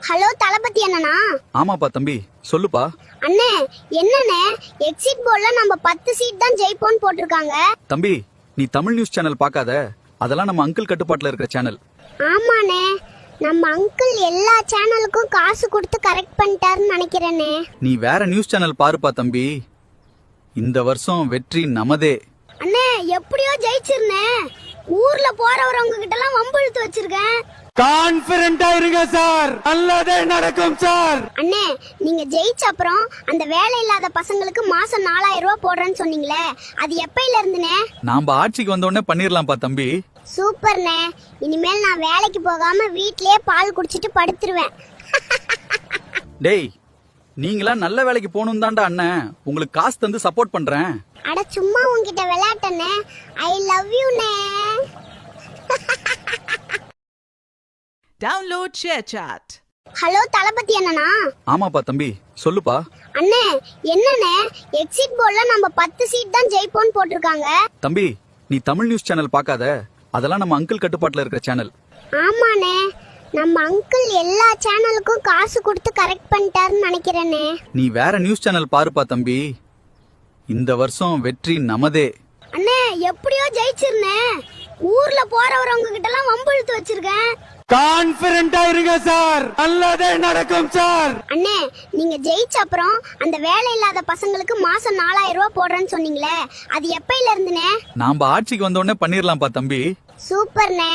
Hello தளபதி அண்ணனா? ஆமாப்பா தம்பி, சொல்லுப்பா. அண்ணே, என்னண்ணே எக்ஸிட் போர்டுல நம்ம 10 சீட் தான் ஜெயிப்போம்னு போட்டிருக்காங்க. தம்பி, நீ தமிழ் நியூஸ் சேனல் பார்க்காத. அதெல்லாம் நம்ம அங்கிள் கட்டுப்பாட்டுல இருக்கிற சேனல். ஆமாண்ணே, நம்ம அங்கிள் எல்லா சேனலுக்கும் காசு கொடுத்து கரெக்ட் பண்ணிட்டாருன்னு நினைக்கிறேனே. நீ வேற நியூஸ் சேனல் பாருப்பா தம்பி. இந்த வருஷம் வெற்றி நமதே. அண்ணே, எப்படியோ ஜெயிச்சிருனே. ஊர்ல போறவங்க கிட்ட எல்லாம் வம்பு இழுத்து வச்சிருக்கேன். கான்பிடென்ட்டா இருங்க சார், நல்லதே நடக்கும் சார். அண்ணே, நீங்க ஜெயிச்ச அப்புறம் அந்த வேலை இல்லாத பசங்களுக்கு மாசம் 4000 ரூபாய் போடுறேன்னு சொன்னீங்களே, அது எப்பையில இருந்துனே? நாம ஆட்சிக்கு வந்த உடனே பண்ணிரலாம்ப்பா தம்பி. சூப்பர்ண்ணே. இனிமேல் நான் வேலைக்கு போகாம வீட்லயே பால் குடிச்சிட்டு படுத்துருவேன். டேய், நீங்களா நல்ல வேலைக்கு போகணும் தான்டா அண்ணன். உங்களுக்கு காசு தந்து சப்போர்ட் பண்றேன். அட சும்மா உன்கிட்ட விளையாட்டனே. ஐ லவ் யூ நே. Download ShareChat. ஹலோ தளபதி அண்ணனா? ஆமாப்பா தம்பி, சொல்லுப்பா. அண்ணே, என்னண்ணே எக்ஸிட் போர்டுல நம்ம 10 சீட் தான் ஜெயிப்போம்னு போட்டிருக்காங்க. தம்பி, நீ தமிழ் நியூஸ் சேனல் பார்க்காத. அதெல்லாம் நம்ம அங்கிள் கட்டுப்பாட்டுல இருக்கிற சேனல். ஆமாண்ணே, நம்ம அங்கிள் எல்லா சேனலுக்கும் காசு கொடுத்து கரெக்ட் பண்ணிட்டாருன்னு நினைக்கிறேனே. நீ வேற நியூஸ் சேனல் பாருப்பா தம்பி. இந்த வருஷம் வெற்றி நமதே. அண்ணே, எப்படியோ ஜெயிச்சிருனே. ஊர்ல போறவங்க கிட்ட எல்லாம் வம்பு இழுத்து வச்சிருக்கேன். கான்பிடென்ட்டா இருங்க சார், நல்லதே நடக்கும் சார். அண்ணே, நீங்க ஜெயிச்ச அப்புறம் அந்த வேலை இல்லாத பசங்களுக்கு மாசம் 4000 ரூபாய் போடுறேன்னு சொன்னீங்களே, அது எப்பையில இருந்துனே? நாம ஆட்சிக்கு வந்த உடனே பண்ணிரலாம்ப்பா தம்பி. சூப்பர்ண்ணே.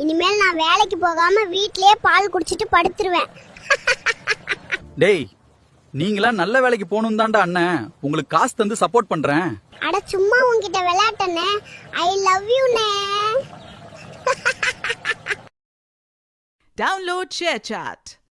இனிமேல் நான் வேலைக்கு போகாம வீட்லயே பால் குடிச்சிட்டு படுத்துருவேன். டேய், நீங்களா நல்ல வேலைக்கு போகணும் தான்டா அண்ணன். உங்களுக்கு காசு தந்து சப்போர்ட் பண்றேன். அட சும்மா உன்கிட்ட விளையாட்டனே. ஐ லவ் யூ நே. Download ShareChat.